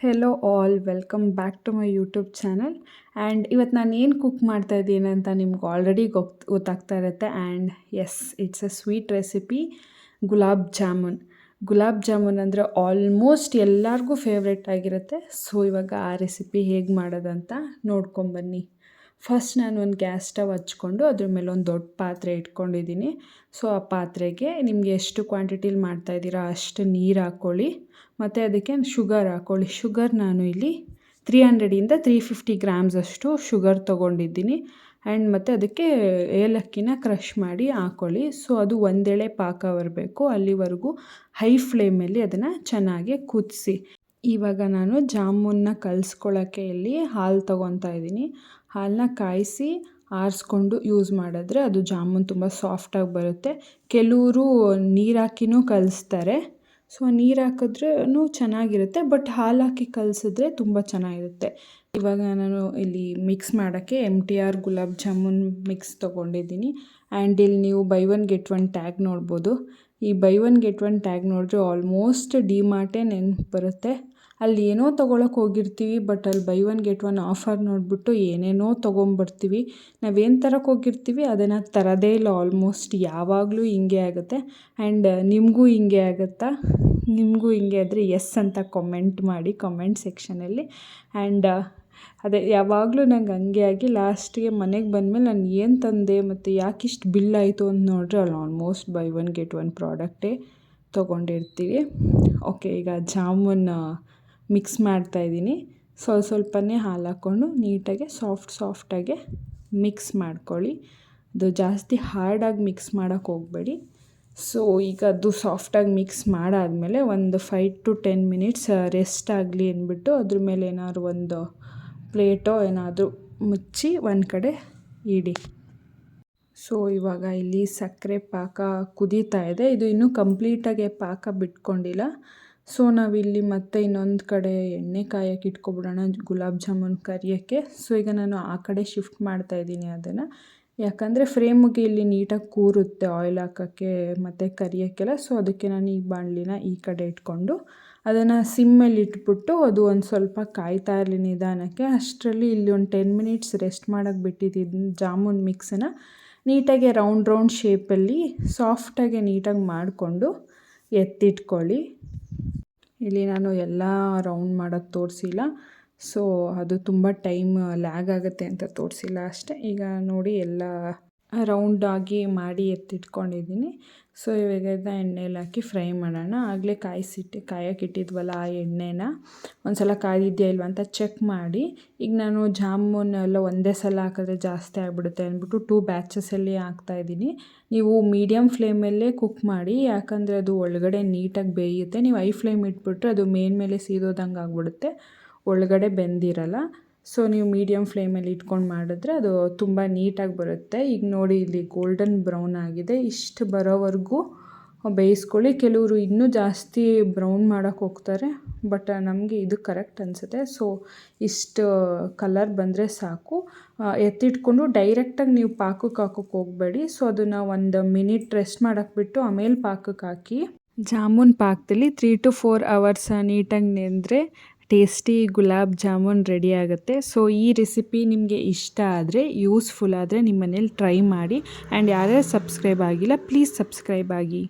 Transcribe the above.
Hello all, welcome back to my YouTube channel. And ಇವತ್ತು ನಾನು ಏನು ಕುಕ್ ಮಾಡ್ತಾ ಇದ್ದೀನಿ ಅಂತ ನಿಮ್ಗೆ ಆಲ್ರೆಡಿ ಗೊತ್ತಾಗ್ತಾ ಇರುತ್ತೆ. And yes, it's a sweet recipe, gulab jamun. Gulab jamun ಅಂದರೆ ಆಲ್ಮೋಸ್ಟ್ ಎಲ್ಲರಿಗೂ ಫೇವ್ರೇಟ್ ಆಗಿರುತ್ತೆ. ಸೊ ಇವಾಗ ಆ ರೆಸಿಪಿ ಹೇಗೆ ಮಾಡೋದಂತ ನೋಡ್ಕೊಂಬನ್ನಿ. ಫಸ್ಟ್ ನಾನು ಒಂದು ಗ್ಯಾಸ್ ಸ್ಟವ್ ಹಚ್ಕೊಂಡು ಅದ್ರ ಮೇಲೆ ಒಂದು ದೊಡ್ಡ ಪಾತ್ರೆ ಇಟ್ಕೊಂಡಿದ್ದೀನಿ. ಸೊ ಆ ಪಾತ್ರೆಗೆ ನಿಮಗೆ ಎಷ್ಟು ಕ್ವಾಂಟಿಟಿಲಿ ಮಾಡ್ತಾಯಿದ್ದೀರಾ ಅಷ್ಟು ನೀರು ಹಾಕ್ಕೊಳ್ಳಿ. ಮತ್ತು ಅದಕ್ಕೆ ಶುಗರ್ ಹಾಕ್ಕೊಳ್ಳಿ. ಶುಗರ್ ನಾನು ಇಲ್ಲಿ 300 350 ಗ್ರಾಮ್ಸ್ ಅಷ್ಟು ಶುಗರ್ ತೊಗೊಂಡಿದ್ದೀನಿ. ಆ್ಯಂಡ್ ಮತ್ತು ಅದಕ್ಕೆ ಏಲಕ್ಕಿನ ಕ್ರಷ್ ಮಾಡಿ ಹಾಕ್ಕೊಳ್ಳಿ. ಸೊ ಅದು ಒಂದೆಳೆ ಪಾಕ ಬರಬೇಕು, ಅಲ್ಲಿವರೆಗೂ ಹೈ ಫ್ಲೇಮಲ್ಲಿ ಅದನ್ನು ಚೆನ್ನಾಗಿ ಕುದಿಸಿ. ಇವಾಗ ನಾನು ಜಾಮೂನ್ನ ಕಲಿಸ್ಕೊಳ್ಳೋಕ್ಕೆ ಇಲ್ಲಿ ಹಾಲು ತೊಗೊತಾ ಇದ್ದೀನಿ. ಹಾಲನ್ನ ಕಾಯಿಸಿ ಆರಿಸ್ಕೊಂಡು ಯೂಸ್ ಮಾಡಿದ್ರೆ ಅದು ಜಾಮೂನ್ ತುಂಬ ಸಾಫ್ಟಾಗಿ ಬರುತ್ತೆ. ಕೆಲವರು ನೀರು ಹಾಕಿನೂ ಕಲಿಸ್ತಾರೆ. ಸೊ ನೀರು ಹಾಕಿದ್ರೂ ಚೆನ್ನಾಗಿರುತ್ತೆ, ಬಟ್ ಹಾಲು ಹಾಕಿ ಕಲಿಸಿದ್ರೆ ತುಂಬ ಚೆನ್ನಾಗಿರುತ್ತೆ. ಇವಾಗ ನಾನು ಇಲ್ಲಿ ಮಿಕ್ಸ್ ಮಾಡೋಕ್ಕೆ MTR ಗುಲಾಬ್ ಜಾಮೂನ್ ಮಿಕ್ಸ್ ತೊಗೊಂಡಿದ್ದೀನಿ. ಆ್ಯಂಡ್ ಇಲ್ಲಿ ನೀವು by one get one tag ನೋಡ್ಬೋದು. ಈ by one get one tag ನೋಡಿದ್ರೆ ಆಲ್ಮೋಸ್ಟ್ ಡಿಮಾರ್ಟೇ ನೆನಪು ಬರುತ್ತೆ. ಅಲ್ಲಿ ಏನೋ ತೊಗೊಳಕ್ಕೆ ಹೋಗಿರ್ತೀವಿ, ಬಟ್ ಅಲ್ಲಿ by one get one offer ನೋಡಿಬಿಟ್ಟು ಏನೇನೋ ತೊಗೊಂಬರ್ತೀವಿ. ನಾವೇನು ತರಕ್ಕೆ ಹೋಗಿರ್ತೀವಿ ಅದನ್ನು ತರೋದೇ ಇಲ್ಲ. ಆಲ್ಮೋಸ್ಟ್ ಯಾವಾಗಲೂ ಹಿಂಗೆ ಆಗುತ್ತೆ. ಆ್ಯಂಡ್ ನಿಮಗೂ ಹಿಂಗೆ ಆಗುತ್ತಾ? ನಿಮಗೂ ಹಿಂಗೆ ಆದರೆ ಎಸ್ ಅಂತ ಕಮೆಂಟ್ ಮಾಡಿ ಕಮೆಂಟ್ ಸೆಕ್ಷನಲ್ಲಿ. ಆ್ಯಂಡ್ ಅದೇ ಯಾವಾಗಲೂ ನಂಗೆ ಹಂಗೆ ಆಗಿ ಲಾಸ್ಟಿಗೆ ಮನೆಗೆ ಬಂದಮೇಲೆ ನಾನು ಏನು ತಂದೆ ಮತ್ತು ಯಾಕಿಷ್ಟು ಬಿಲ್ ಆಯಿತು ಅಂತ ನೋಡಿದ್ರೆ ಅಲ್ಲಿ almost buy one get one ಪ್ರಾಡಕ್ಟೇ ತೊಗೊಂಡಿರ್ತೀವಿ. ಓಕೆ, ಈಗ ಜಾಮೂನ್ ಮಿಕ್ಸ್ ಮಾಡ್ತಾಯಿದ್ದೀನಿ. ಸ್ವಲ್ಪನೇ ಹಾಲು ಹಾಕ್ಕೊಂಡು ನೀಟಾಗಿ ಸಾಫ್ಟಾಗೆ ಮಿಕ್ಸ್ ಮಾಡ್ಕೊಳ್ಳಿ. ಅದು ಜಾಸ್ತಿ ಹಾರ್ಡಾಗಿ ಮಿಕ್ಸ್ ಮಾಡೋಕ್ಕೆ ಹೋಗಬೇಡಿ. ಸೊ ಈಗ ಅದು ಸಾಫ್ಟಾಗಿ ಮಿಕ್ಸ್ ಮಾಡಾದಮೇಲೆ ಒಂದು 5 to 10 ಮಿನಿಟ್ಸ್ ರೆಸ್ಟ್ ಆಗಲಿ ಅಂದ್ಬಿಟ್ಟು ಅದ್ರ ಮೇಲೆ ಏನಾದ್ರು ಒಂದು ಪ್ಲೇಟೋ ಏನಾದರೂ ಮುಚ್ಚಿ ಒಂದು ಕಡೆ ಇಡಿ. ಸೊ ಇವಾಗ ಇಲ್ಲಿ ಸಕ್ಕರೆ ಪಾಕ ಕುದೀತಾ ಇದೆ. ಇದು ಇನ್ನೂ ಕಂಪ್ಲೀಟಾಗಿ ಪಾಕ ಬಿಟ್ಕೊಂಡಿಲ್ಲ. ಸೊ ನಾವಿಲ್ಲಿ ಮತ್ತೆ ಇನ್ನೊಂದು ಕಡೆ ಎಣ್ಣೆ ಕಾಯಕ್ಕೆ ಇಟ್ಕೊಬಿಡೋಣ ಗುಲಾಬ್ ಜಾಮೂನ್ ಕರಿಯೋಕ್ಕೆ. ಸೊ ಈಗ ನಾನು ಆ ಕಡೆ ಶಿಫ್ಟ್ ಮಾಡ್ತಾಯಿದ್ದೀನಿ ಅದನ್ನು, ಯಾಕಂದರೆ ಫ್ರೇಮಿಗೆ ಇಲ್ಲಿ ನೀಟಾಗಿ ಕೂರುತ್ತೆ ಆಯಿಲ್ ಹಾಕೋಕ್ಕೆ ಮತ್ತು ಕರಿಯೋಕ್ಕೆಲ್ಲ. ಸೊ ಅದಕ್ಕೆ ನಾನು ಈ ಬಾಣಲಿನ ಈ ಕಡೆ ಇಟ್ಕೊಂಡು ಅದನ್ನು ಸಿಮ್ಮಲ್ಲಿ ಇಟ್ಬಿಟ್ಟು ಅದು ಒಂದು ಸ್ವಲ್ಪ ಕಾಯ್ತಾ ಇರಲಿ ನಿಧಾನಕ್ಕೆ. ಅಷ್ಟರಲ್ಲಿ ಇಲ್ಲಿ ಒಂದು 10 ಮಿನಿಟ್ಸ್ ರೆಸ್ಟ್ ಮಾಡೋಕ್ಕೆ ಬಿಟ್ಟಿದ್ದೀನಿ. ಜಾಮೂನ್ ಮಿಕ್ಸನ್ನು ನೀಟಾಗಿ ರೌಂಡ್ ಶೇಪಲ್ಲಿ ಸಾಫ್ಟಾಗಿ ನೀಟಾಗಿ ಮಾಡಿಕೊಂಡು ಎತ್ತಿಟ್ಕೊಳ್ಳಿ. ಇಲ್ಲಿ ನಾನು ಎಲ್ಲ ರೌಂಡ್ ಮಾಡೋದು ತೋರಿಸಿಲ್ಲ. ಸೊ ಅದು ತುಂಬ ಟೈಮ್ ಲ್ಯಾಗ್ ಆಗುತ್ತೆ ಅಂತ ತೋರಿಸಿಲ್ಲ ಅಷ್ಟೇ. ಈಗ ನೋಡಿ ಎಲ್ಲ ರೌಂಡಾಗಿ ಮಾಡಿ ಎತ್ತಿಟ್ಕೊಂಡಿದ್ದೀನಿ. ಸೊ ಇವಾಗ ಇದನ್ನ ಎಣ್ಣೆಲಿ ಹಾಕಿ ಫ್ರೈ ಮಾಡೋಣ. ಆಗಲೇ ಕಾಯಕ್ಕೆ ಇಟ್ಟಿದ್ವಲ್ಲ ಆ ಎಣ್ಣೆನ ಒಂದು ಸಲ ಕಾದಿದೆಯಾ ಇಲ್ವಾ ಅಂತ ಚೆಕ್ ಮಾಡಿ. ಈಗ ನಾನು ಜಾಮೂನ್ ಎಲ್ಲ ಒಂದೇ ಸಲ ಹಾಕಿದ್ರೆ ಜಾಸ್ತಿ ಆಗಿಬಿಡುತ್ತೆ ಅಂದ್ಬಿಟ್ಟು 2 ಬ್ಯಾಚಸಲ್ಲಿ ಹಾಕ್ತಾಯಿದ್ದೀನಿ. ನೀವು ಮೀಡಿಯಮ್ ಫ್ಲೇಮಲ್ಲೇ ಕುಕ್ ಮಾಡಿ, ಯಾಕಂದರೆ ಅದು ಒಳಗಡೆ ನೀಟಾಗಿ ಬೇಯುತ್ತೆ. ನೀವು ಹೈ ಫ್ಲೇಮ್ ಇಟ್ಬಿಟ್ರೆ ಅದು ಮೇಲೆ ಸೀದೋದಂಗೆ ಆಗಿಬಿಡುತ್ತೆ, ಒಳಗಡೆ ಬೆಂದಿರಲ್ಲ. ಸೊ ನೀವು ಮೀಡಿಯಮ್ ಫ್ಲೇಮಲ್ಲಿ ಇಟ್ಕೊಂಡು ಮಾಡಿದ್ರೆ ಅದು ತುಂಬ ನೀಟಾಗಿ ಬರುತ್ತೆ. ಈಗ ನೋಡಿ ಇಲ್ಲಿ ಗೋಲ್ಡನ್ ಬ್ರೌನ್ ಆಗಿದೆ. ಇಷ್ಟು ಬರೋವರೆಗೂ ಬೇಯಿಸ್ಕೊಳ್ಳಿ. ಕೆಲವರು ಇನ್ನೂ ಜಾಸ್ತಿ ಬ್ರೌನ್ ಮಾಡೋಕ್ಕೆ ಹೋಗ್ತಾರೆ, ಬಟ್ ನಮಗೆ ಇದು ಕರೆಕ್ಟ್ ಅನಿಸುತ್ತೆ. ಸೊ ಇಷ್ಟು ಕಲರ್ ಬಂದರೆ ಸಾಕು. ಎತ್ತಿಟ್ಕೊಂಡು ಡೈರೆಕ್ಟಾಗಿ ನೀವು ಪಾಕಕ್ಕೆ ಹಾಕೋಕ್ಕೆ ಹೋಗಬೇಡಿ. ಸೊ ಅದನ್ನು ಒಂದು ಮಿನಿಟ್ ರೆಸ್ಟ್ ಮಾಡೋಕ್ಕೆ ಬಿಟ್ಟು ಆಮೇಲೆ ಪಾಕಕ್ಕೆ ಹಾಕಿ. ಜಾಮೂನ್ ಪಾಕದಲ್ಲಿ 3 to 4 hours ನೀಟಾಗಿ ನೆಂದರೆ ಟೇಸ್ಟಿ ಗುಲಾಬ್ ಜಾಮೂನ್ ರೆಡಿ ಆಗುತ್ತೆ. ಸೊ ಈ ರೆಸಿಪಿ ನಿಮಗೆ ಇಷ್ಟ ಆದರೆ, ಯೂಸ್ಫುಲ್ ಆದರೆ ನಿಮ್ಮ ಮನೇಲಿ ಟ್ರೈ ಮಾಡಿ. ಆ್ಯಂಡ್ ಯಾರ್ಯಾರು ಸಬ್ಸ್ಕ್ರೈಬ್ ಆಗಿಲ್ಲ ಪ್ಲೀಸ್ ಸಬ್ಸ್ಕ್ರೈಬ್ ಆಗಿ.